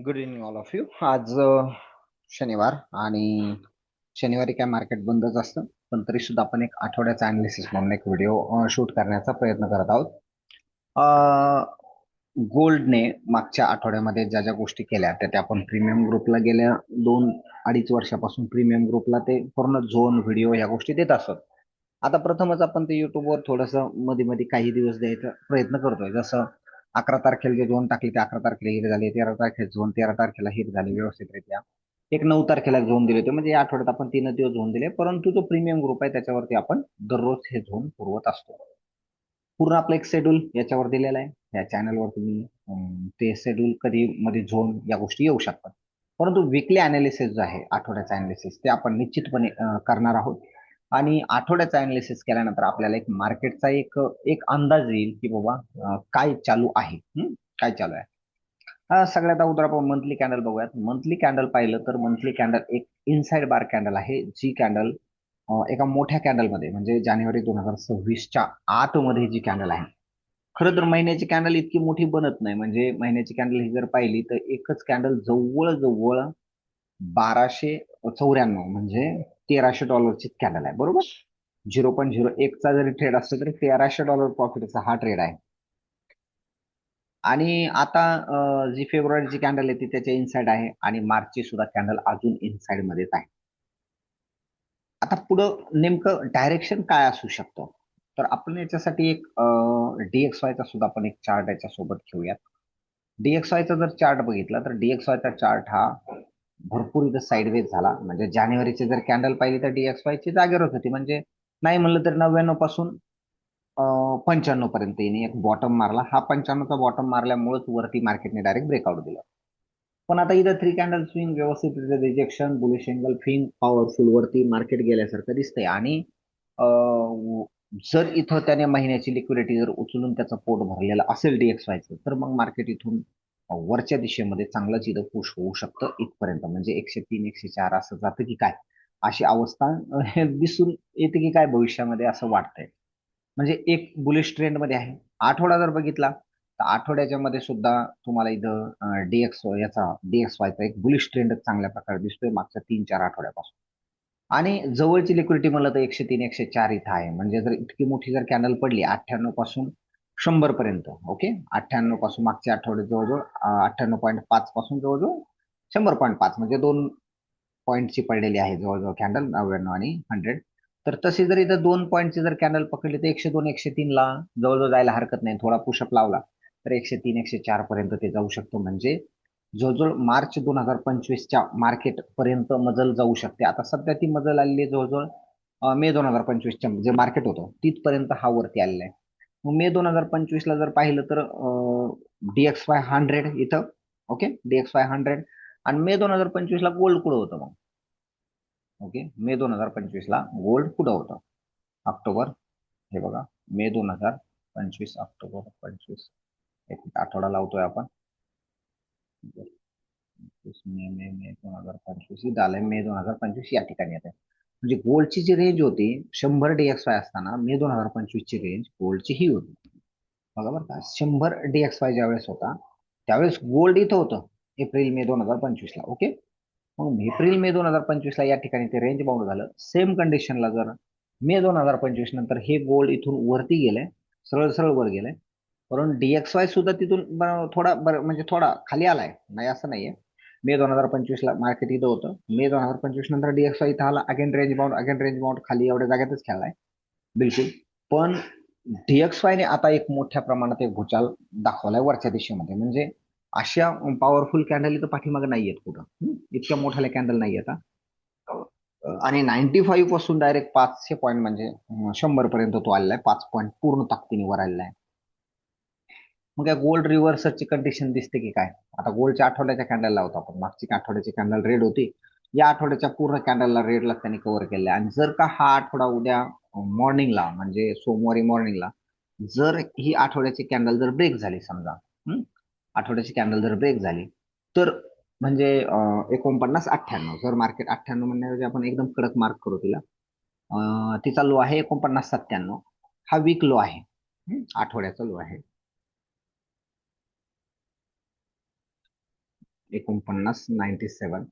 Good evening all of you. आज शनिवार आणि शनिवारी काय मार्केट बंदच असतं, पण तरी सुद्धा आपण एक आठवड्याचा अनालिसिस म्हणून एक व्हिडिओ शूट करण्याचा प्रयत्न करत आहोत. गोल्डने मागच्या आठवड्यामध्ये ज्या ज्या गोष्टी केल्या त्या आपण प्रीमियम ग्रुपला गेल्या 2-2.5 वर्षापासून प्रीमियम ग्रुपला ते पूर्ण झोन व्हिडिओ ह्या गोष्टी देत असत. आता प्रथमच आपण ते युट्यूबवर थोडंसं मध्ये मध्ये काही दिवस द्यायचा प्रयत्न करतोय. जसं 11 तारखेला जे झोन टाकले ते 11 तारखेला हिट झाले, 13 तारखेला झोन 13 तारखेला हिट झाले व्यवस्थितरित्या. एक 9 तारखेला झोन दिले होते, म्हणजे या आठवड्यात आपण 3 दिवस झोन दिले. परंतु जो प्रीमियम ग्रुप आहे त्याच्यावरती आपण दररोज हे झोन पुरवत असतो. पूर्ण आपलं एक शेड्यूल याच्यावर दिलेलं आहे. या चॅनलवर तुम्ही ते शेड्यूल कधी मध्ये झोन या गोष्टी येऊ शकतात. परंतु विकली अनालिसिस जो आहे, आठवड्याचा अनालिसिस, ते आपण निश्चितपणे करणार आहोत. आणि आठवड्याचा अनालिसिस केल्यानंतर आपल्याला एक मार्केटचा एक एक अंदाज येईल की बाबा काय चालू आहे. काय चालू आहे. सगळ्यात अगोदर आपण मंथली कॅन्डल बघूयात. मंथली कॅन्डल पाहिलं तर मंथली कॅन्डल एक इनसाइड बार कॅन्डल आहे. जी कॅन्डल एका मोठ्या कॅन्डलमध्ये, म्हणजे जानेवारी 2026च्या आतमध्ये जी कॅन्डल आहे. खरं तर महिन्याची कॅन्डल इतकी मोठी बनत नाही. म्हणजे महिन्याची कॅन्डल ही जर पाहिली तर एकच कॅन्डल जवळ 1294, म्हणजे $1300 कॅन्डल आहे, बरोबर. 0.01चा जरी ट्रेड असतो तरी $1300 प्रॉफिटचा हा ट्रेड आहे. आणि आता जी फेब्रुवारीची कॅन्डल आहे ती त्याच्या इनसाइड आहे, आणि मार्चची सुद्धा कॅन्डल अजून इनसाइड मध्येच आहे. आता पुढं नेमकं डायरेक्शन काय असू शकतं, तर आपण याच्यासाठी एक DXYचा सुद्धा आपण एक चार्ट याच्या सोबत घेऊयात. DXYचा जर चार्ट बघितला तर DXYचा चार्ट हा भरपूर इथं साईडवेज झाला. म्हणजे जानेवारीची जर कॅन्डल पाहिली तर DXYची जागेवरच होती, म्हणजे नाही म्हणलं तर 99 पासून 95 पर्यंत येणे एक बॉटम मारला. हा 95चा बॉटम मारल्यामुळेच वरती मार्केटने डायरेक्ट ब्रेकआउट दिलं. पण आता इथं 3 कॅन्डल स्विंग व्यवस्थित rejection, bullish angle, finger powerful वरती मार्केट गेल्यासारखं दिसतंय. आणि जर इथं त्याने महिन्याची लिक्विडिटी जर उचलून त्याचं पोट भरलेलं असेल DXYचं, तर मग मार्केट इथून वरच्या दिशेमध्ये चांगलंच इथं पुश होऊ शकतं इथपर्यंत. म्हणजे 103, 104 असं जातं की काय, अशी अवस्था दिसून येते की काय भविष्यामध्ये, असं वाटतंय. म्हणजे एक बुलिश ट्रेंड मध्ये आहे. आठवडा जर बघितला तर आठवड्याच्या मध्ये सुद्धा तुम्हाला इथं DXYचा एक बुलिश ट्रेंड चांगल्या प्रकारे दिसतोय मागच्या 3-4 आठवड्यापासून. आणि जवळची लिक्विडिटी म्हणलं तर 103, 104 इथं आहे. म्हणजे जर इतकी मोठी जर कॅन्डल पडली 98 पासून 100 पर्यंत, ओके, 98 पासून मागच्या आठवड्यात जवळजवळ 98.5 पासून जवळजवळ 100.5, म्हणजे 2 पॉईंटची पडलेली आहे जवळजवळ कॅन्डल, 99 आणि 100. तर तशी जर इथं 2 पॉईंटची जर कॅन्डल पकडली तर 102, 103 ला जवळजवळ जायला हरकत नाही. थोडा पुशअप लावला तर 103, 104 पर्यंत ते जाऊ शकतो. म्हणजे जवळजवळ मार्च 2025च्या मार्केट पर्यंत मजल जाऊ शकते. आता सध्या ती मजल आलेली आहे जवळजवळ मे 2025च्या जे मार्केट होतं तिथपर्यंत हा वरती आलेला आहे. मग मे 2025ला जर पाहिलं तर DXY 100 इथं, ओके, DXY 100. आणि मे 2025ला गोल्ड कुठं होतं मग, ओके, मे 2025ला गोल्ड कुठं होतं, ऑक्टोबर, हे बघा, मे 2025, ऑक्टोबर 25, एक आठवडा लावतोय आपण. मे मे मे 2025 ही झालंय, मे 2025 या ठिकाणी येते. म्हणजे गोल्डची जी रेंज होती 100 DXY असताना मे 2025 ची रेंज गोल्डची ही होती. बघा बरं का, 100 DXY ज्यावेळेस होता त्यावेळेस गोल्ड इथं होतं एप्रिल मे 2025ला, ओके. मग एप्रिल मे 2025ला या ठिकाणी ते रेंज बाउंड झालं. सेम कंडिशनला जर मे 2025 नंतर हे गोल्ड इथून वरती गेलंय, सरळ सरळ वर गेलंय. परंतु DXY सुद्धा तिथून थोडा म्हणजे थोडा खाली आलाय, नाही असं नाहीये. मे 2025ला मार्केट इथं होतं, मे 2025 नंतर DXY इथं आला, अगेन रेंज बाउंड खाली एवढ्या जागेतच खेळलाय, बिलकुल. पण DXYने आता एक मोठ्या प्रमाणात एक भूचाल दाखवलाय वरच्या दिशेमध्ये. म्हणजे अशा पॉवरफुल कॅन्डल इथं पाठीमागे नाहीयेत कुठं. इतक्या मोठ्या कॅन्डल नाही आता. आणि 95 पासून डायरेक्ट 500 पॉईंट, म्हणजे 100 पर्यंत तो आलेला आहे. 5 पॉईंट पूर्ण ताकदीने वर आलेला आहे. मग या गोल्ड रिव्हर्सलची कंडिशन दिसते की काय. आता गोल्डच्या आठवड्याच्या कॅन्डल लावतो आपण. मागची आठवड्याची कॅन्डल रेड होती, या आठवड्याच्या पूर्ण कॅन्डलला रेडला त्यांनी कव्हर केलं. आणि जर का हा आठवडा उद्या मॉर्निंगला, म्हणजे सोमवारी मॉर्निंगला, जर ही आठवड्याची कॅन्डल जर ब्रेक झाली समजा, आठवड्याची कॅन्डल जर ब्रेक झाली, तर म्हणजे 49.98, जर मार्केट 98 म्हणण्याऐवजी आपण एकदम कडक मार्क करू तिला, तिचा लो आहे 49.97, हा वीक लो आहे, आठवड्याचा लो आहे. 49.97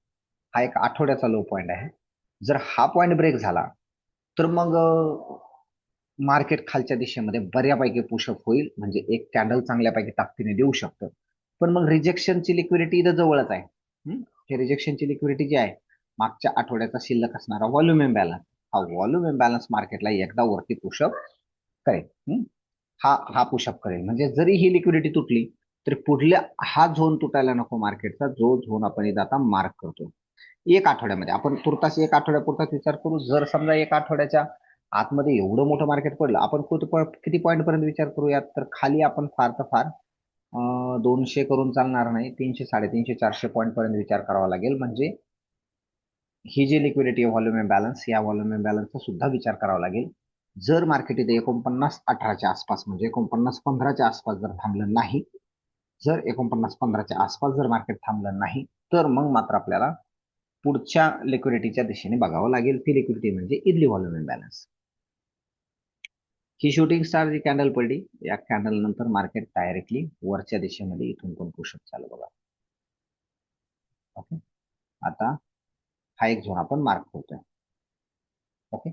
हा एक आठवड्याचा लो पॉइंट आहे. जर हा पॉइंट ब्रेक झाला तर मग मार्केट खालच्या दिशेमध्ये बऱ्यापैकी पुशअप होईल, म्हणजे एक कॅन्डल चांगल्यापैकी ताकदीने देऊ शकतं. पण मग रिजेक्शनची लिक्विडिटी इथं जवळच आहे. हे रिजेक्शनची लिक्विडिटी जी आहे मागच्या आठवड्याचा शिल्लक असणारा व्हॉल्यूम इम्बॅलन्स, हा व्हॉल्यूम इम्बॅलन्स मार्केटला एकदा वरती पुशअप करेल. हा पुशअप करेल, म्हणजे जरी ही लिक्विडिटी तुटली तरी पुढल्या हा झोन तुटायला नको मार्केटचा, जो झोन आपण इथं आता मार्क करतो. एक आठवड्यामध्ये आपण तुर्तास एक आठवड्यापुरताच विचार करू. जर समजा एक आठवड्याच्या आतमध्ये एवढं मोठं मार्केट पडलं, आपण किती पॉईंट पर्यंत विचार करूयात, तर खाली आपण फार तर फार 200 करून चालणार नाही, 300 350 400 पॉईंट पर्यंत विचार करावा लागेल. म्हणजे ही जी लिक्विडिटी व्हॉल्यूम इम्बॅलन्स, या व्हॉल्यूम इम्बॅलन्सचा सुद्धा विचार करावा लागेल. जर मार्केट इथे 49.18च्या आसपास, म्हणजे 49.15च्या आसपास जर थांबलं नाही, जर 49.15च्या आसपास जर मार्केट थांबलं नाही, तर मग मात्र आपल्याला पुढच्या लिक्विडिटीच्या दिशेने बघावं लागेल. ती लिक्विडिटी म्हणजे इथली व्हॉल्यूम इम्बॅलन्स. ही शूटिंग स्टार जी कॅन्डल पडली, या कॅन्डल नंतर मार्केट डायरेक्टली वरच्या दिशेमध्ये इथून पण पुशअप चालू बघा. ओके, आता हा एक झोन आपण मार्क करतोय. ओके.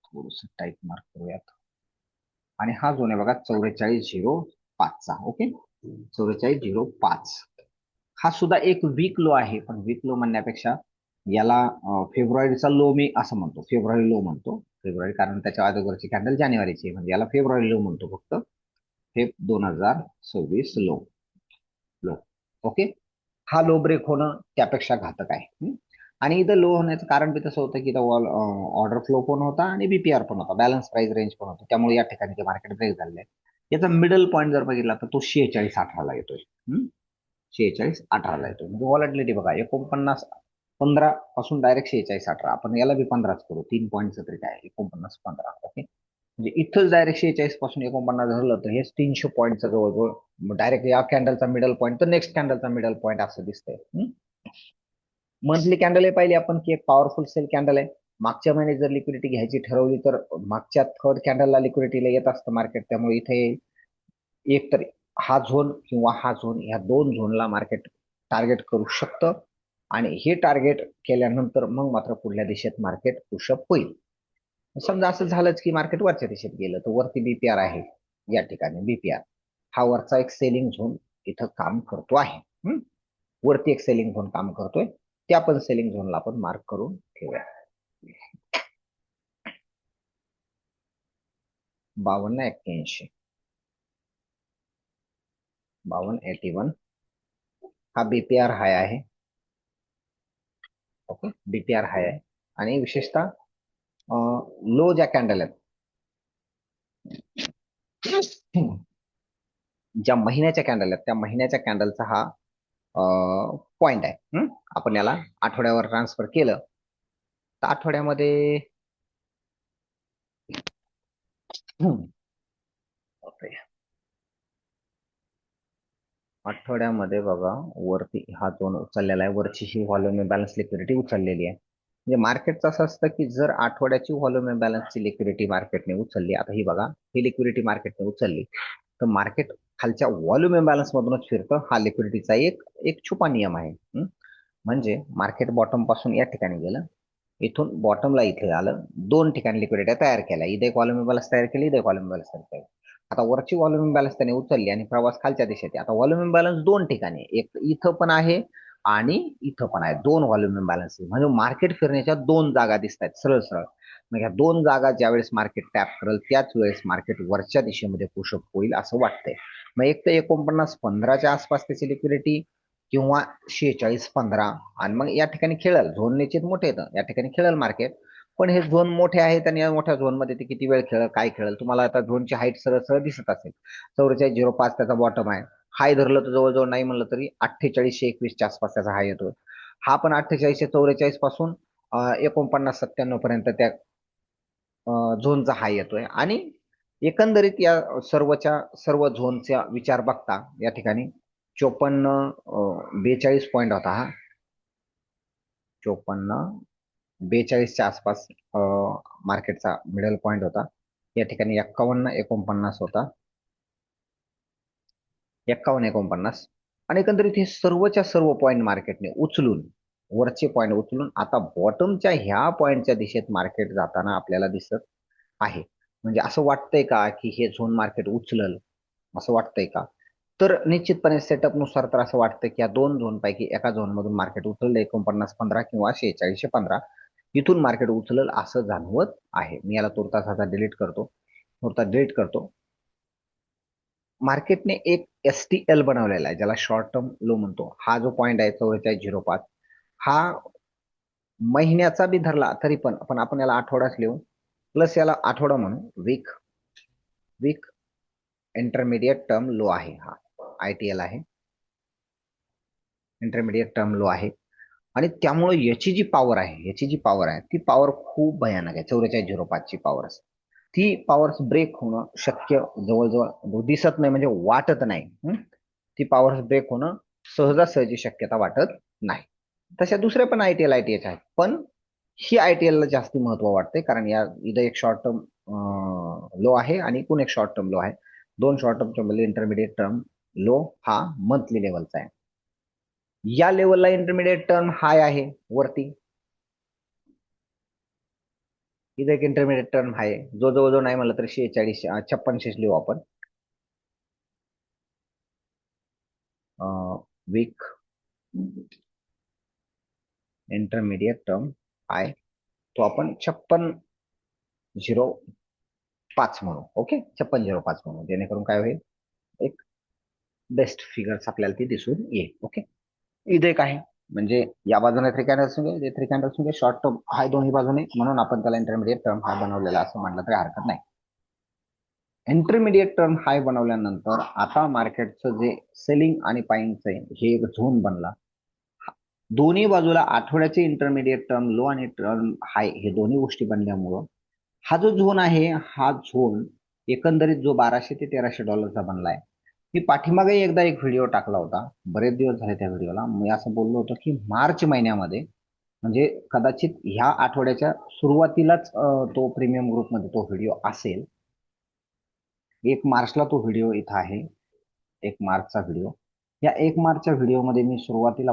थोडस टाईप मार्क करूयात. आणि हा झोन आहे बघा 44.05चा. ओके, 44.05. हा सुद्धा एक वीक लो आहे, पण वीक लो म्हणण्यापेक्षा याला फेब्रुवारीचा लो मी असं म्हणतो, फेब्रुवारी लो म्हणतो. फेब्रुवारी कारण त्याच्या अगोदरची कॅन्डल जानेवारीची, म्हणजे याला फेब्रुवारी लो म्हणतो फक्त. Feb 2026 low. लो. ओके, हा लो ब्रेक होणं त्यापेक्षा घातक आहे. आणि इथं लो होण्याचं कारण बी तसं होतं की इथं ऑर्डर फ्लो पण होता आणि बीपीआर पण होता, बॅलन्स प्राइस रेंज पण होतं, त्यामुळे या ठिकाणी ते मार्केट ब्रेक झालेलं आहे. याचा मिडल पॉईंट जर बघितला तर तो 46.18ला येतोय. 46.18ला येतोय, म्हणजे व्हॉलॅटिलिटी बघा 49.15 पासून डायरेक्ट 46.18. आपण याला बी 15च करू, 3 पॉईंटचं तरी काय, 49.15. ओके, म्हणजे इथंच डायरेक्ट 46 पासून 49 धरलं तर हेच 300 पॉईंटचा जवळजवळ डायरेक्ट या कॅन्डलचा मिडल पॉईंट तर नेक्स्ट कॅन्डलचा मिडल पॉईंट असं दिसतंय. मंथली कॅन्डल आहे पाहिली आपण की एक पॉवरफुल सेल कॅन्डल आहे. मागच्या महिन्यात जर लिक्विडिटी घ्यायची ठरवली तर मागच्या थर्ड कॅन्डलला लिक्विडिटीला येत असतं मार्केट, त्यामुळे इथे एक तर हा झोन किंवा हा झोन, या दोन झोनला मार्केट टार्गेट करू शकतं. आणि हे टार्गेट केल्यानंतर मग मात्र पुढल्या दिशेत मार्केट पुशअप होईल. समजा असं झालंच की मार्केट वरच्या दिशेत गेलं तर वरती बीपीआर आहे, या ठिकाणी बीपीआर हा वरचा एक सेलिंग झोन इथं काम करतो आहे. वरती एक सेलिंग झोन काम करतोय, त्या पण सेलिंग झोनला आपण मार्क करून ठेवूया. 52.81, 52.81 हा बीपीआर हाय आहे. ओके, बीपीआर हाय आहे. आणि विशेषतः लो ज्या कॅन्डल आहेत, ज्या महिन्याच्या कॅन्डल आहेत, त्या महिन्याच्या कॅन्डलचा हा पॉइंट आहे. आपण याला आठवड्यावर ट्रान्सफर केलं तर आठवड्यामध्ये आठवड्यामध्ये बघा वरती हा झोन उचललेला आहे, वरची ही व्हॉल्यूम बॅलन्स लिक्विडिटी उचललेली आहे. म्हणजे मार्केटचं असं असतं की जर आठवड्याची व्हॉल्यूम बॅलन्सची लिक्विडिटी मार्केटने उचलली, आता ही बघा ही लिक्विडिटी मार्केटने उचलली तर मार्केट खालच्या व्हॉल्यूम इम्बॅलन्स मधूनच फिरतं. हा लिक्विडिटीचा एक छुपा नियम आहे. म्हणजे मार्केट बॉटम पासून या ठिकाणी गेलं, इथून बॉटमला इथे आलं, दोन ठिकाणी लिक्विडिटी तयार केल्या, इथे एक व्हॉल्यूम इम्बॅलन्स तयार केली, इथे व्हॉल्यूम इम्बॅलन्स तयार केली. आता वरची व्हॉल्यूम इम्बॅलन्स त्याने उचलली आणि प्रवास खालच्या दिशेत. आता व्हॉल्यूम इम्बॅलन्स दोन ठिकाणी, एक इथं पण आहे आणि इथं पण आहे, दोन व्हॉल्यूम इम्बॅलन्स, म्हणजे मार्केट फिरण्याच्या दोन जागा दिसत आहेत सरळ सरळ. मग ह्या दोन जागा ज्यावेळेस मार्केट टॅप करेल त्याच वेळेस मार्केट वरच्या दिशेमध्ये पुशअप होईल असं वाटतंय. मग एक तर 49.15च्या आसपास त्याची लिक्विडिटी किंवा 46.15, आणि मग या ठिकाणी खेळेल झोन निश्चित मोठे येतं, या ठिकाणी खेळेल मार्केट. पण हे झोन मोठे आहेत आणि या मोठ्या झोन मध्ये ते किती वेळ खेळेल, काय खेळेल, तुम्हाला आता झोनची हाईट सरळ सरळ दिसत असेल. 44.05 त्याचा बॉटम आहे. हाय धरलं तर जवळजवळ नाही म्हणलं तरी 4821च्या आसपास त्याचा हाय येतोय. हा पण 4844 पासून 49.97 पर्यंत त्या झोनचा हाय येतोय. आणि एकंदरीत या सर्व झोनचा विचार बघता या ठिकाणी 42 पॉईंट होता हा, 54 42च्या आसपास मार्केटचा मिडल पॉइंट होता. या ठिकाणी 51-49 होता, 51-49. आणि एकंदरीत हे सर्वच्या सर्व पॉईंट मार्केटने उचलून, वरचे पॉईंट उचलून आता बॉटमच्या ह्या पॉईंटच्या दिशेत मार्केट जाताना आपल्याला दिसत आहे. म्हणजे असं वाटतंय का की हे झोन मार्केट उचलल, असं वाटतंय का? तर निश्चितपणे सेटअप नुसार तर असं वाटतं की या दोन झोन पैकी एका झोन मधून मार्केट उचललं, 49-15 किंवा 4615 इथून मार्केट उचलल असं जाणवत आहे. मी याला तुर्तास आता डिलीट करतो, तुर्तास डिलीट करतो. मार्केटने एक STL बनवलेला आहे, ज्याला शॉर्ट टर्म लो म्हणतो. हा जो पॉईंट आहे 4405, हा महिन्याचा बी धरला तरी पण आपण याला आठवडाच लिहू, प्लस याला आठवडा म्हणू. Week week intermediate term low आहे, हा ITL आहे, इंटरमिडिएट टर्म लो आहे. आणि त्यामुळे याची जी पॉवर आहे, ती पॉवर खूप भयानक आहे. 4405 ची पॉवर असते, ती पॉवर्स ब्रेक होणं शक्य जवळजवळ दिसत नाही, म्हणजे वाटत नाही. ती पॉवर्स ब्रेक होणं सहजासहजी शक्यता वाटत नाही. तशा दुसऱ्या पण ITH आहेत, पण ही ITL ला जास्त महत्व वाटते, कारण या इथं एक शॉर्ट टर्म लो आहे आणि एकूण एक शॉर्ट टर्म लो आहे. दोन शॉर्ट टर्मच्या मध्ये इंटरमिडिएट टर्म लो हा मंथली लेवलचा आहे. या लेवलला इंटरमिडिएट टर्म हाय आहे वरती, इथे एक इंटरमिडिएट टर्म आहे जो जवळजवळ नाही म्हणलं तर 46 56 लिहू आपण. वीक इंटरमिडिएट टर्म आहे, तो आपण 5605 म्हणू. ओके, 5605 म्हणू, जेणेकरून काय होईल, एक बेस्ट फिगर्स आपल्याला ती दिसून येईल. ओके, इथे एक आहे, म्हणजे या बाजूने थ्री कॅन्डल्स होंगे, थ्री कॅन्डल्स होंगे, शॉर्ट टर्म हाय दोन्ही बाजूने, म्हणून आपण त्याला इंटरमिडिएट टर्म हाय बनवलेला असं म्हटलं तरी हरकत नाही. इंटरमिडिएट टर्म हाय बनवल्यानंतर आता मार्केटचं जे सेलिंग आणि बाईंगचं आहे, हे एक झोन बनला. दोन्ही बाजूला आठवड्याचे इंटरमिडिएट टर्म लो आणि टर्म हाय हे दोन्ही गोष्टी बनल्यामुळं हा जो झोन आहे, हा झोन एकंदरीत जो $1200 ते $1300 बनलाय. मी पाठीमागे एकदा एक व्हिडिओ टाकला होता, बरेच दिवस झाले त्या व्हिडिओला. मी असं बोललो होतो की मार्च महिन्यामध्ये, म्हणजे कदाचित ह्या आठवड्याच्या सुरुवातीलाच तो प्रीमियम ग्रुपमध्ये तो व्हिडिओ असेल. 1 मार्चला तो व्हिडिओ इथं आहे, 1 मार्चचा व्हिडिओ. या 1 मार्चच्या व्हिडिओमध्ये मी सुरुवातीला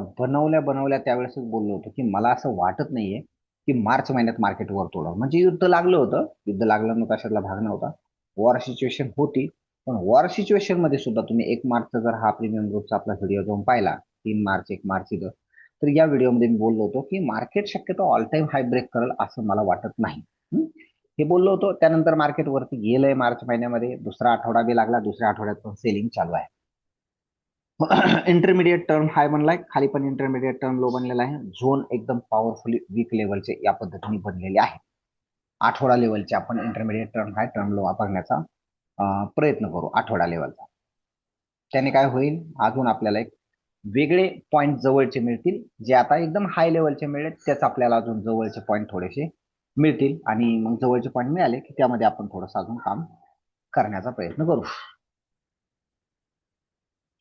बनवल्या त्यावेळेसच बोललो होतो की मला असं वाटत नाहीये की मार्च महिन्यात मार्केट वर तोडलं. म्हणजे युद्ध लागलं होतं, युद्ध लागलं नव्हतं अशातला भाग नव्हता, वॉर सिच्युएशन होती. पण वॉर सिच्युएशन मध्ये सुद्धा तुम्ही 1 मार्चचा जर हा प्रीमियम ग्रुपचा आपला व्हिडिओ जाऊन पाहिला, 3 मार्च 1 मार्च इथं, तर या व्हिडिओमध्ये मी बोललो होतो की मार्केट शक्यतो ऑल टाइम हाय ब्रेक करेल असं मला वाटत नाही. हे बोललो होतो. त्यानंतर मार्केट वरती गेलंय, मार्च महिन्यामध्ये दुसरा आठवडा बी लागला, दुसऱ्या आठवड्यात पण सेलिंग चालू आहे. इंटरमिडिएट टर्म हाय बनलाय, खाली पण इंटरमिडिएट टर्म लो बनलेला आहे. झोन एकदम पॉवरफुली वीक लेवलचे या पद्धतीने बनलेले आहे. आठवडा लेवलचे आपण इंटरमिडिएट टर्म हाय टर्म लो वापरण्याचा प्रयत्न करू आठवडा लेवलचा. त्याने काय होईल, अजून आपल्याला एक वेगळे पॉईंट जवळचे मिळतील, जे आता एकदम हाय लेवलचे मिळेल त्याच आपल्याला अजून जवळचे पॉईंट थोडेसे मिळतील. आणि मग जवळचे पॉईंट मिळाले की त्यामध्ये आपण थोडंसं अजून काम करण्याचा प्रयत्न करू.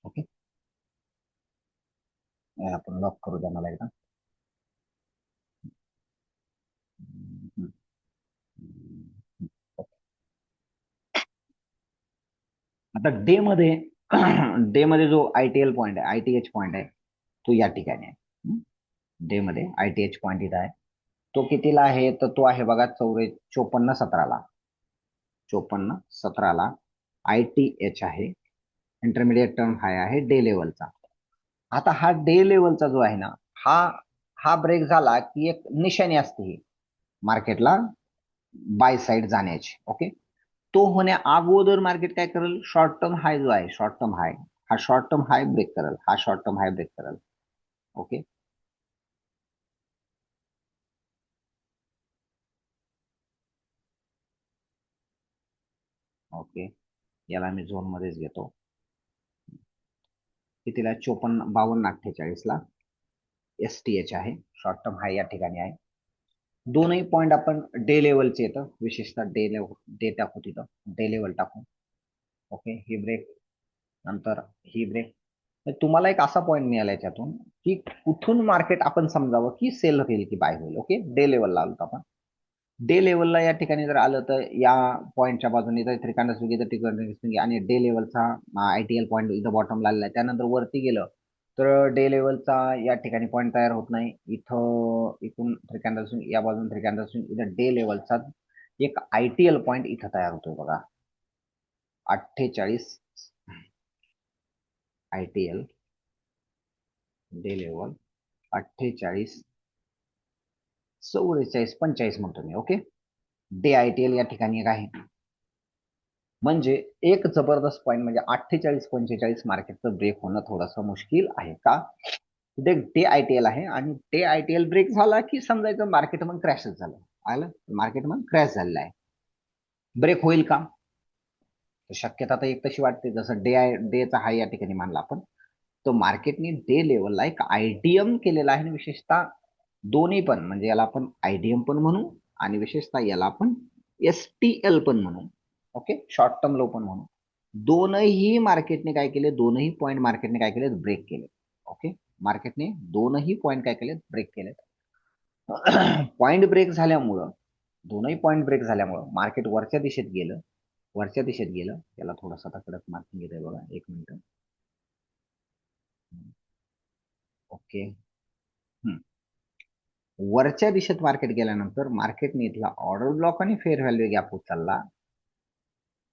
ओके, आपण लॉक करू द्या मला एकदा. आता डे मध्ये डे मध्ये जो ITL पॉईंट आहे, ITH पॉईंट आहे, तो या ठिकाणी आहे. डे मध्ये ITH पॉईंट इथं आहे. तो कितीला आहे, तर तो आहे बघा 54-17ला, 54-17ला ITH आहे. इंटरमिडिएट टर्म हाय आहे डे लेवलचा. आता हा डे लेवलचा जो आहे ना, हा हा ब्रेक झाला की एक निशाणी असते ही मार्केटला बाय साइड जाण्याची. ओके, तो होण्या अगोदर मार्केट काय करेल, शॉर्ट टर्म हाय जो आहे, शॉर्ट टर्म हाय, हा शॉर्ट टर्म हाय ब्रेक करेल, हा शॉर्ट टर्म हाय ब्रेक करेल. ओके, ओके, याला मी झोन मध्येच घेतो. कितीला, 54-52-48ला STH आहे, शॉर्ट टर्म हाय या ठिकाणी आहे. दोनही पॉईंट आपण डे लेवलचे येतं, विशेषतः डे टाकू, तिथं डे लेवल टाकू. ओके, ही ब्रेक, नंतर ही ब्रेक. तुम्हाला एक असा पॉईंट मिळाला याच्यातून की कुठून मार्केट आपण समजावं की सेल होईल की बाय होईल. ओके, डे लेवलला आलो आपण. डे लेवलला या ठिकाणी जर आलं तर या पॉईंटच्या बाजूने जर थ्री कॅन्डल्स इथं ठिकाणी आणि डे लेवलचा आयटीएल पॉईंट इथं बॉटमला आलेला आहे, त्यानंतर वरती गेलं तर डे लेवलचा या ठिकाणी पॉईंट तयार होत नाही. इथं इथून थ्री कॅन्डल्स या बाजून थ्री कॅन्डल्स इथं डे लेवलचा एक आयटीएल पॉईंट इथं तयार होतोय बघा. 48 आयटीएल डे लेवल 48 44 45 म्हणतो मी. ओके, डे आयटीएल या ठिकाणी एक आहे. म्हणजे एक जबरदस्त पॉईंट म्हणजे 48-45 मार्केटचं ब्रेक होणं थोडंसं मुश्किल आहे. का? डे आयटीएल आहे आणि डे आयटीएल ब्रेक झाला की समजायचं मार्केट मग क्रॅशच झालं. आलं, मार्केट मग क्रॅश झालेलं आहे. ब्रेक होईल का? शक्यता तर एक तशी वाटते, जसं डेचा हाय या ठिकाणी मानला आपण, तर मार्केटने डे लेवलला एक आयडीएम केलेला आहे. विशेषतः दोन्ही पण, म्हणजे याला आपण आयडीएम पण म्हणू आणि विशेषतः याला आपण एसटीएल पण म्हणू. ओके, शॉर्ट टर्म लो पण म्हणू. दोनही मार्केटने काय केले, दोनही पॉईंट मार्केटने काय केले, ब्रेक केले. ओके, मार्केटने दोनही पॉईंट काय केले, ब्रेक केले. पॉईंट ब्रेक झाल्यामुळं, दोनही पॉईंट ब्रेक झाल्यामुळं मार्केट वरच्या दिशेत गेलं. वरच्या दिशेत गेलं, त्याला थोडंसं आता कडक मार्किंग येत आहे बघा, एक मिनिट. ओके, वरच्या दिशेत मार्केट गेल्यानंतर मार्केटने इथला ऑर्डर ब्लॉक आणि फेअर व्हॅल्यू गॅप उचलला.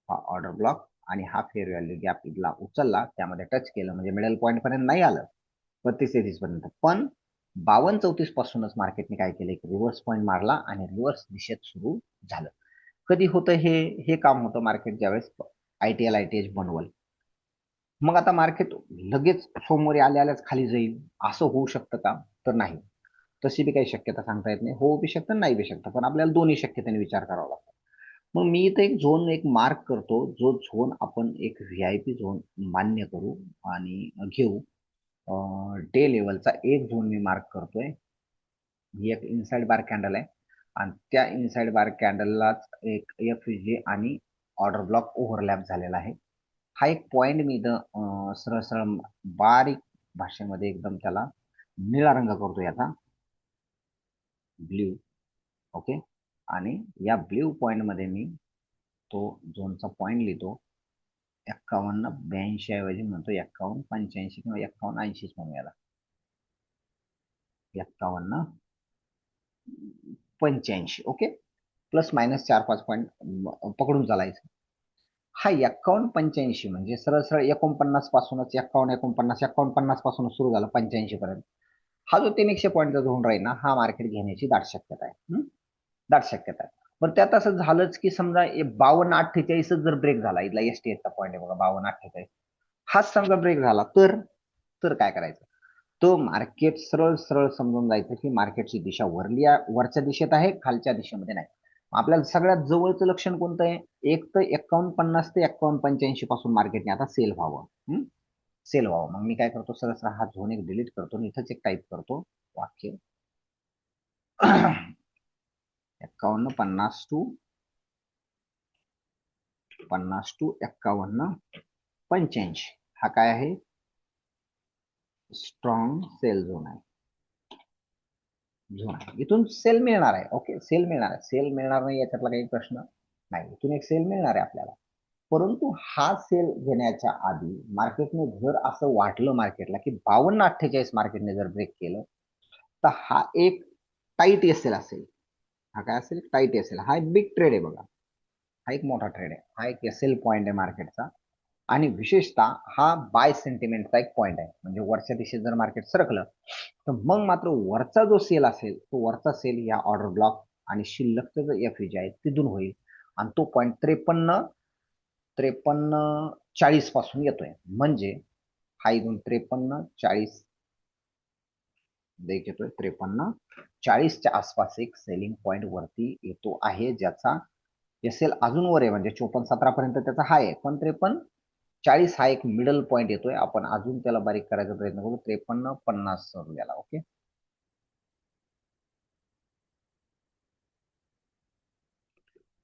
हा ऑर्डर ब्लॉक आणि हा फेअर व्हॅल्यू गॅप इथला उचलला, त्यामध्ये टच केलं, म्हणजे मिडल पॉईंट पर्यंत नाही आलं 32-33 पर्यंत, पण 52-34 पासूनच मार्केटने काय केलं, एक रिव्हर्स पॉईंट मारला आणि रिव्हर्स दिशेत सुरू झालं. कधी होतं हे काम होतं मार्केट ज्यावेळेस आयटीएच बनवल. मग आता मार्केट लगेच सोमवारी आल्याच खाली जाईल असं होऊ शकतं का? तर नाही, तशी बी काही शक्यता सांगता येत नाही. होऊ बी शकतं, नाही बी शकतं, पण आपल्याला दोन्ही शक्यतेने विचार करावा लागतो. मग मी इथे एक झोन एक मार्क करतो, जो झोन आपण एक व्हीआयपी झोन मान्य करू आणि घेऊ. डे लेवलचा एक झोन मी मार्क करतोय. ही एक इनसाइड बार कॅन्डल आहे आणि त्या इनसाइड बार कॅन्डललाच एक एफजी आणि ऑर्डर ब्लॉक ओव्हरलॅप झालेला आहे. हा एक पॉइंट मी इथं सरळ सरळ बारीक भाषेमध्ये एकदम त्याला निळा रंग करतो याचा, ब्ल्यू. ओके, आणि या ब्ल्यू पॉइंट मध्ये मी तो झोनचा पॉइंट लिहितो. 51-82 ऐवजी म्हणतो 51-85 किंवा 51-80 म्हणू याला. 51-85. ओके, प्लस मायनस 4-5 पॉईंट पकडून चालायचं. हा 51-85 म्हणजे सरळ सरळ 49 पासूनच 51-49 पासूनच सुरू झाला 85 पर्यंत. हा जो 300 पॉईंटचा झोन राहील ना, हा मार्केट घेण्याची दाट शक्यता आहे. दाट शक्यता आहे. पण त्यात असं झालंच की समजा 52-48 जर ब्रेक झाला, इथला एसटीएचचा पॉईंट आहे बघा 52-48, हाच समजा ब्रेक झाला तर काय करायचं? तो मार्केट सरळ सरळ समजून जायचं की मार्केटची दिशा वरच्या दिशेत आहे, खालच्या दिशेमध्ये नाही. आपल्याला सगळ्यात जवळचं लक्षण कोणतं आहे? एक तर 51-50 ते 51-85 पासून मार्केटने आता सेल व्हावं. सेल व्हावं. मग मी काय करतो, सरळ सरळ हा झोन एक डिलीट करतो आणि इथंच एक टाईप करतो वाक्य 51-50 टू 51-85. हा काय आहे? स्ट्रॉंग सेल झोन आहे. इथून सेल मिळणार आहे. ओके, सेल मिळणार आहे, सेल मिळणार नाही याच्यातला काही प्रश्न नाही. इथून एक सेल मिळणार आहे आपल्याला. परंतु हा सेल घेण्याच्या आधी मार्केटने जर असं वाटलं मार्केटला की 52-48 मार्केटने जर ब्रेक केलं, तर हा एक टाईट एसएल असेल. हा काय असेल? Tight SL. हा एक बिग ट्रेड आहे बघा, हा एक मोठा ट्रेड आहे, हा एक एसएल पॉइंट आहे मार्केटचा. आणि विशेषतः हा बाय सेंटिमेंटचा एक पॉइंट आहे. म्हणजे वरच्या दिशेत जर मार्केट सरकलं तर मग मात्र वरचा जो सेल असेल, तो वरचा सेल या ऑर्डर ब्लॉक आणि शिल्लकचं जे एफईजी आहे तिथून होईल आणि तो पॉइंट 53-40 पासून येतोय. म्हणजे हा इथून 53-40 येतोय, 53-40च्या आसपास एक सेलिंग पॉइंट वरती येतो आहे, ज्याचा एसएल अजून वर आहे. म्हणजे 54-17 पर्यंत त्याचा हाय आहे, पण 53-40 हा एक मिडल पॉइंट येतोय. आपण अजून त्याला बारीक करायचा प्रयत्न करू, 53-50 याला. ओके,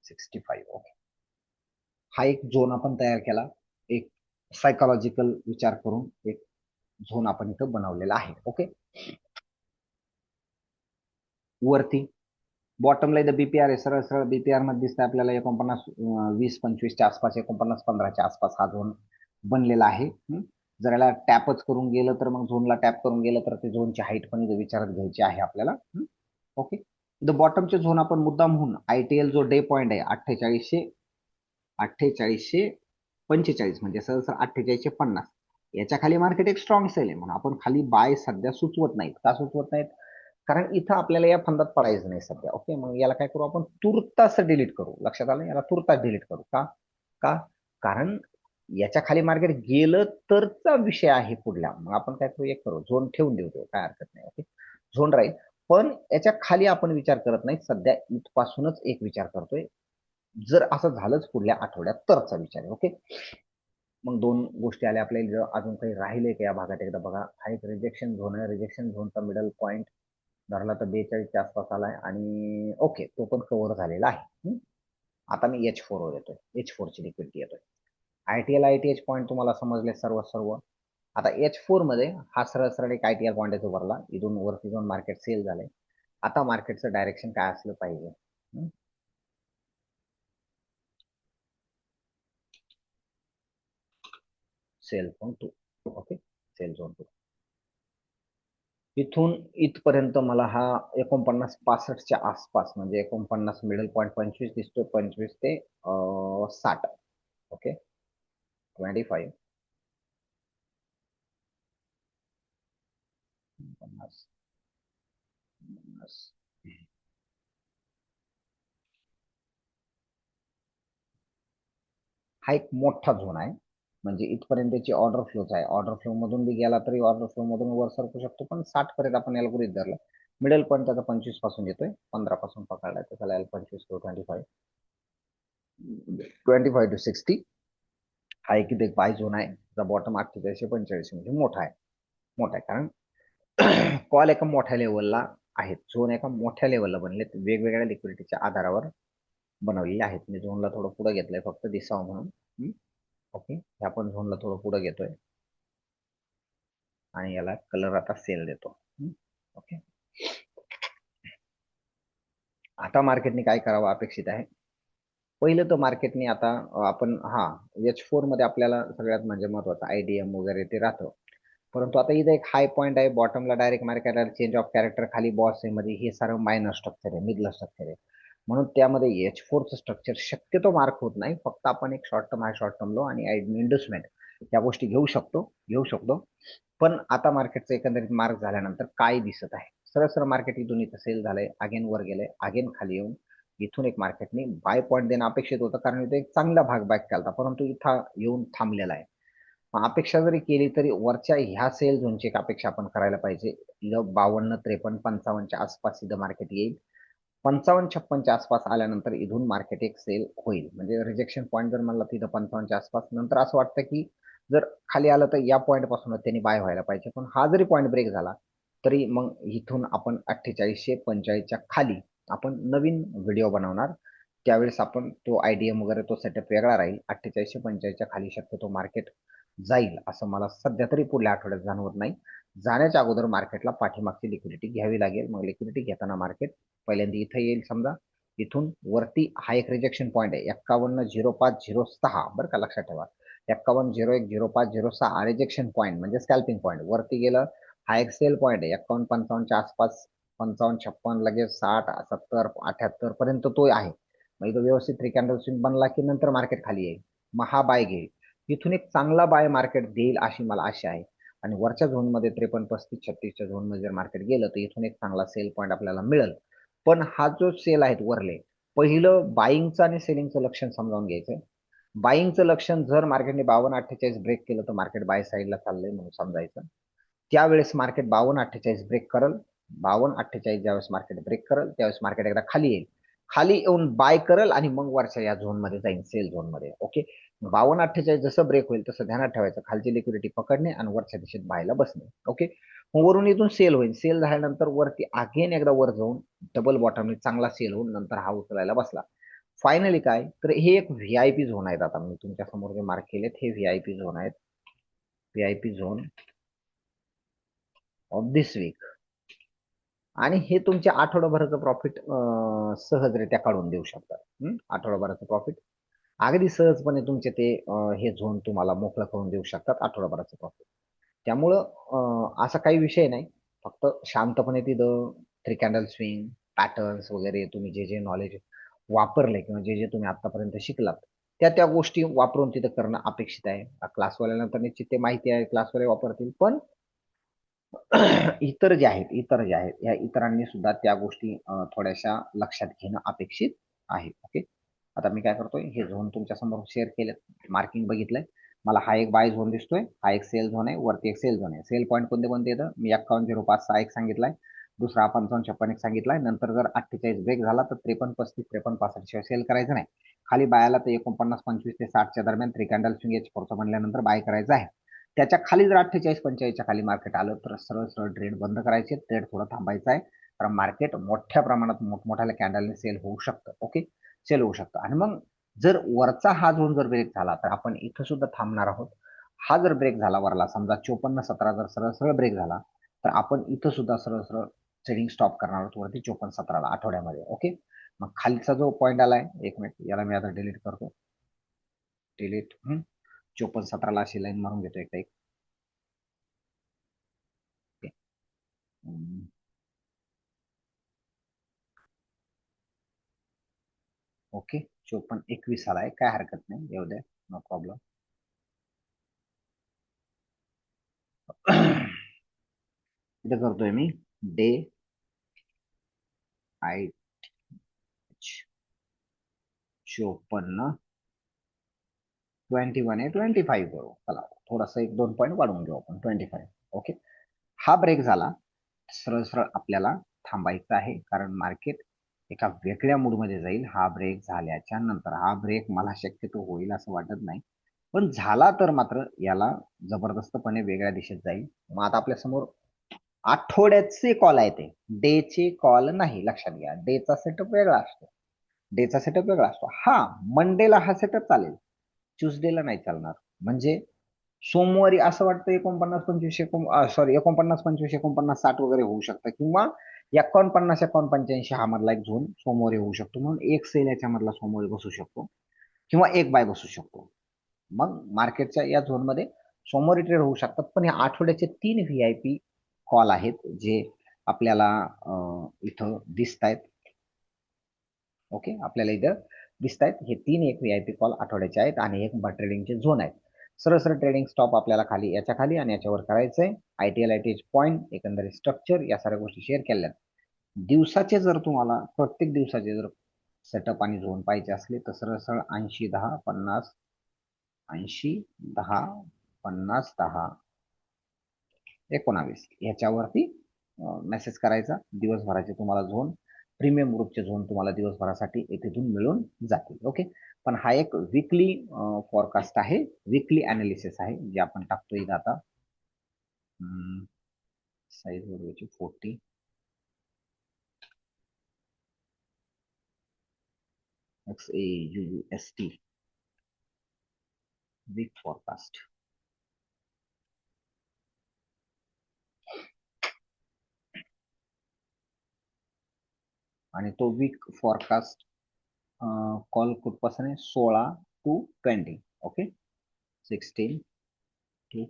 65. ओके, हा एक झोन आपण तयार केला, एक सायकोलॉजिकल विचार करून एक झोन आपण इथं बनवलेला आहे. ओके, वरती बॉटमला इथं बीपीआर आहे, सरळ सरळ बीपीआर मध्ये दिसतं आपल्याला 49, 20-25च्या आसपास, 49-15च्या आसपास हा झोन बनलेला आहे. जर याला टॅपच करून गेलं तर मग झोनला टॅप करून गेलं तर ते झोनची हाईट पण इथं विचारात घ्यायची आहे आपल्याला. ओके. द बॉटमचे झोन आपण मुद्दाम म्हणून आयटीएल जो डे पॉईंट आहे 4845 म्हणजे सहसा 4850, याच्या खाली मार्केट एक स्ट्रॉंग सेल आहे म्हणून आपण खाली बाय सध्या सुचवत नाहीत. का सुचवत नाहीत? कारण इथं आपल्याला या फंदात पडायचं नाही सध्या. ओके, मग याला काय करू आपण, तुर्तास डिलीट करू. लक्षात आलं? याला तुर्तास डिलीट करू. का का कारण याच्या खाली मार्केट गेलं तरचा विषय आहे पुढल्या. मग आपण काय करू, एक करू, झोन ठेवून देऊ, काय हरकत नाही. ओके, झोन राहील, पण याच्या खाली आपण विचार करत नाही सध्या. इथपासूनच एक विचार करतोय, जर असं झालंच पुढल्या आठवड्यात तरचा विचार आहे. ओके, मग दोन गोष्टी आल्या आपल्याला. अजून काही राहिले का या भागात एकदा बघा. हा एक रिजेक्शन झोन आहे. रिजेक्शन झोनचा मिडल पॉईंट धरला तर 42च्या आसपास आलाय आणि ओके, तो पण कव्हर झालेला आहे. आता मी H4 वर येतोय. H4 ची लिक्विडिटी येतोय. आयटीएल आयटीएच पॉईंट तुम्हाला समजले सर्व सर्व. आता H4 मध्ये हा सरळ सरळ एक आयटीएल पॉईंट आहे, भरला इथून वरती जाऊन मार्केट सेल झालंय. आता मार्केटचं डायरेक्शन काय असलं पाहिजे? Sell zone 2. Okay, sell zone 2. इथून इथपर्यंत मला हा 49-65च्या आसपास म्हणजे 49 मिडल पॉईंट 25 दिसतोय. 25 ते 60. ओके, 25 50 50. हा एक मोठा झोन आहे. म्हणजे इथपर्यंतची ऑर्डर फ्लोच आहे. ऑर्डर फ्लो मधून बी गेला तरी ऑर्डर फ्लो मधून वर सरकू शकतो, पण 60 पर्यंत आपण याला गृहीत धरलं. मिडल पॉईंट त्याचा 25 पासून येतोय, 15 पासून पकडलाय तर त्याला 25 टू 25, 25 टू 60. हा एक इथे बाय झोन आहे. त्याचा बॉटम 4845 म्हणजे मोठा आहे. मोठा आहे कारण कॉल एका मोठ्या लेवलला आहेत, झोन एका मोठ्या लेवलला बनले, वेगवेगळ्या लिक्विडिटीच्या आधारावर बनवलेले आहेत. मी झोनला थोडं पुढे घेतलंय फक्त दिसावं म्हणून. ओके, आपण झोनला थोडं पुढे घेतोय आणि याला कलर आता सेल देतो. ओके, आता मार्केटने काय करावं अपेक्षित आहे? पहिलं तर मार्केटने आता आपण H4 मध्ये आपल्याला सगळ्यात म्हणजे महत्वाचं आयडीएम वगैरे ते राहतं. परंतु आता इथं एक हाय पॉईंट आहे, बॉटमला डायरेक्ट मार्केटला चेंज ऑफ कॅरेक्टर, खाली बॉस आहे, मध्ये हे सारं मायनर स्ट्रक्चर आहे, मिडल स्ट्रक्चर आहे. म्हणून त्यामध्ये H4चं स्ट्रक्चर शक्यतो मार्क होत नाही. फक्त आपण एक शॉर्ट टर्म, हाय शॉर्ट टर्म लो आणि इन्व्हेस्टमेंट या गोष्टी घेऊ शकतो. पण आता मार्केटचं एकंदरीत मार्क झाल्यानंतर काय दिसत आहे? सरळ सरळ मार्केट इथून इथं सेल झालंय, अगेन वर गेलंय, अगेन खाली येऊन इथून एक मार्केटने बाय पॉईंट देणं अपेक्षित होतं, कारण इथे एक चांगला भाग बॅक केला, परंतु इथं येऊन थांबलेला आहे. अपेक्षा जरी केली तरी वरच्या ह्या सेल झोनची एक अपेक्षा आपण करायला पाहिजे. 52, 53, 55च्या आसपास इथं मार्केट येईल. 55-56च्या आसपास आल्यानंतर इथून मार्केट एक सेल होईल. म्हणजे रिजेक्शन पॉईंट जर म्हणला तिथं 55च्या आसपास, नंतर असं वाटतं की जर खाली आलं तर या पॉईंट पासून त्यांनी बाय व्हायला पाहिजे. पण हा जरी पॉईंट ब्रेक झाला तरी मग इथून आपण 4845च्या खाली आपण नवीन व्हिडिओ बनवणार. त्यावेळेस आपण तो आयडीएम वगैरे तो सेटअप वेगळा राहील. 4845च्या खाली शक्यतो मार्केट जाईल असं मला सध्या तरी पुढल्या आठवड्यात जाणवत नाही. जाण्याच्या अगोदर मार्केटला पाठीमागची लिक्विडिटी घ्यावी लागेल. मग लिक्विडिटी घेताना मार्केट पहिल्यांदा इथं येईल. समजा इथून वरती हा एक रिजेक्शन पॉईंट आहे 510506, बरं का, लक्षात ठेवा. 51010506 रिजेक्शन पॉईंट म्हणजे स्कॅल्पिंग पॉईंट. वरती गेलं हा एक सेल पॉईंट आहे 51-55च्या आसपास, 55-56 लगेच 60, 70, 78 पर्यंत तो आहे. मग इथं व्यवस्थित 3 कॅन्डल स्विंग बनला की नंतर मार्केट खाली येईल. मग हा बाय घेईल. इथून एक चांगला बाय मार्केट देईल अशी मला आशा आहे. आणि वरच्या झोनमध्ये 53, 35, 36च्या झोनमध्ये जर मार्केट गेलं तर इथून एक चांगला सेल पॉईंट आपल्याला मिळेल. पण हा जो सेल आहेत वरले, पहिलं बाईंगचं आणि सेलिंगचं लक्षण समजावून घ्यायचं. बाईंगचं लक्षण जर मार्केटने 52-48 ब्रेक केलं तर मार्केट बाय साईडला चाललंय म्हणून समजायचं. त्यावेळेस मार्केट 52-48 ब्रेक करल. 52-48 ज्यावेळेस मार्केट ब्रेक करल त्यावेळेस मार्केट एकदा खाली येईल. खाली येऊन बाय करल आणि मग वरच्या या झोन मध्ये जाईल, सेल झोन मध्ये. ओके, 52-48 जसं ब्रेक होईल तसं ध्यानात ठेवायचं, खालची लिक्विडिटी पकडणे आणि वरच्या दिशेत बायला बसणे. ओके, वरून इथून सेल होईल. सेल झाल्यानंतर वरती अगेन एकदा वर जाऊन डबल बॉटम चांगला सेल होऊन नंतर हा उचलायला बसला. फायनली काय तर हे एक व्हीआयपी झोन आहेत. आता मी तुमच्या समोर जे मार्क केलेत हे व्हीआयपी झोन आहेत. VIP zone of this week. आणि हे तुमच्या आठवडाभराचं प्रॉफिट सहजरित्या काढून देऊ शकतात. आठवडाभराचं प्रॉफिट अगदी सहजपणे तुमचे ते हे झोन तुम्हाला मोकळं करून देऊ शकतात आठवडाभराचं प्रॉफिट. त्यामुळं असा काही विषय नाही. फक्त शांतपणे तिथं 3 कॅन्डल स्विंग, पॅटर्न्स वगैरे तुम्ही जे जे नॉलेज वापरले किंवा जे जे तुम्ही आतापर्यंत शिकलात, त्या गोष्टी वापरून तिथं करणं अपेक्षित आहे. क्लासवाल्यांना तर निश्चित ते माहिती आहे, क्लासवाले वापरतील. पण इतर जे आहेत या इतरांनी सुद्धा त्या गोष्टी थोड्याशा लक्षात घेणं अपेक्षित आहे. ओके. आता मी काय करतोय, हे झोन तुमच्या समोर शेअर केले, मार्किंग बघितलंय. मला हा एक बाय झोन दिसतोय, हा एक सेल झोन आहे, वरती एक सेल झोन आहे. सेल पॉईंट कोणते कोणते येतं, मी 5105 एक सांगितलाय, दुसरा 5556 एक सांगितलाय. नंतर जर 48 ब्रेक झाला तर 53 35 53 65 शिवाय सेल करायचं नाही. खाली बायाला तर 49 25 ते 60च्या दरम्यान 3 कॅन्डल स्विंग एच फोरचं म्हणल्यानंतर बाय करायचं आहे. त्याच्या खाली जर 48 45च्या खाली मार्केट आलं तर सरळ सरळ ट्रेड बंद करायचे, ट्रेड थोडं थांबायचं आहे. कारण मार्केट मोठ्या प्रमाणात मोठमोठ्या कॅन्डलने सेल होऊ शकतं. ओके, सेल होऊ शकतं. आणि मग जर वरचा हा झोन जर ब्रेक झाला तर आपण इथं सुद्धा थांबणार आहोत. हा जर ब्रेक झाला वरला, समजा 54-17 जर सरळ सरळ ब्रेक झाला तर आपण इथं सुद्धा सरळ सरळ ट्रेडिंग स्टॉप करणार आहोत वरती 54-17ला आठवड्यामध्ये. ओके, मग खालचा जो पॉईंट आलाय, एक मिनिट, याला मी आता डिलीट करतो. डिलीट. 54-17ला अशी लाईन मारून घेतो एक. ओके, 54-21 आलाय, काय हरकत नाही, येऊ द्या, नो प्रॉब्लेम. इथे करतोय मी डे आय 54 आहे, 25 करू. चला थोडासा 1-2 पॉईंट वाढवून घेऊ आपण, 25. ओके, हा ब्रेक झाला, सरळ सरळ आपल्याला थांबायचं आहे, कारण मार्केट एका वेगळ्या मूडमध्ये जाईल. हा ब्रेक झाल्याच्या नंतर, हा ब्रेक मला शक्यतो होईल असं वाटत नाही, पण झाला तर मात्र याला जबरदस्तपणे वेगळ्या दिशेत जाईल. मग आता आपल्या समोर आठवड्याचे कॉल आहे, ते डेचे कॉल नाही, लक्षात घ्या. डेचा सेटअप वेगळा असतो, हा मंडेला हा सेटअप चालेल, ट्युसडेला नाही चालणार. म्हणजे सोमवारी असं वाटतं 49-25 वगैरे होऊ शकतं, किंवा 51-85 हा मधला एक झोन सोमवारी होऊ शकतो, म्हणून एक सेल याच्या मधला सोमवारी बसू शकतो किंवा एक बाय बसू शकतो. मग मार्केटच्या या झोनमध्ये सोमवारी ट्रेड होऊ शकतात. पण या आठवड्याचे 3 VIP कॉल आहेत जे आपल्याला इथं दिसत आहेत. ओके, आपल्याला इथं दिसत आहेत हे 3 एक VIP कॉल आठवड्याचे आहेत आणि एक ट्रेडिंगचे झोन आहेत. सरळ सरळ ट्रेडिंग स्टॉप आपल्याला खाली, याच्या खाली आणि याच्यावर करायचंय. ITL पॉईंट, एकंदरीत स्ट्रक्चर, या साऱ्या गोष्टी शेअर केल्या. दिवसाचे जर तुम्हाला प्रत्येक दिवसाचे जर सेटअप आणि झोन पाहिजे असले तर सरळ सरळ 80-10-50, 80-10-50-10-19 ह्याच्यावरती मेसेज करायचा. दिवसभराचे तुम्हाला झोन, प्रीमियम ग्रुपचे झोन तुम्हाला दिवसभरासाठी तिथून मिळून जातील. ओके, पण हा एक वीकली फॉरकास्ट आहे, वीकली अनालिसिस आहे, जे आपण टाकतोय इथं आता. साईज बरोबरची 40, XAUUST वीक फॉरकास्ट. आणि तो वीक फॉरकास्ट कॉल कुठपासून आहे, 16 to 20. Okay, 16 to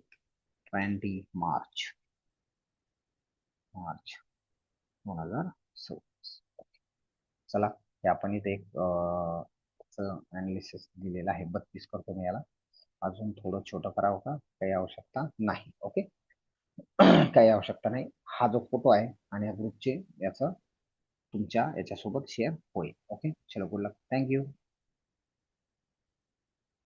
20 March 2026. चला, हे आपण इथे एक अनालिसिस दिलेलं आहे. 32 करतो मी याला, अजून थोडं छोटं करावं का, काही आवश्यकता नाही. ओके, काही आवश्यकता नाही. हा जो फोटो आहे आणि या ग्रुपचे याचं तुमच्या याच्यासोबत शेअर होईल. ओके, चलो, गुड लक, थँक्यू.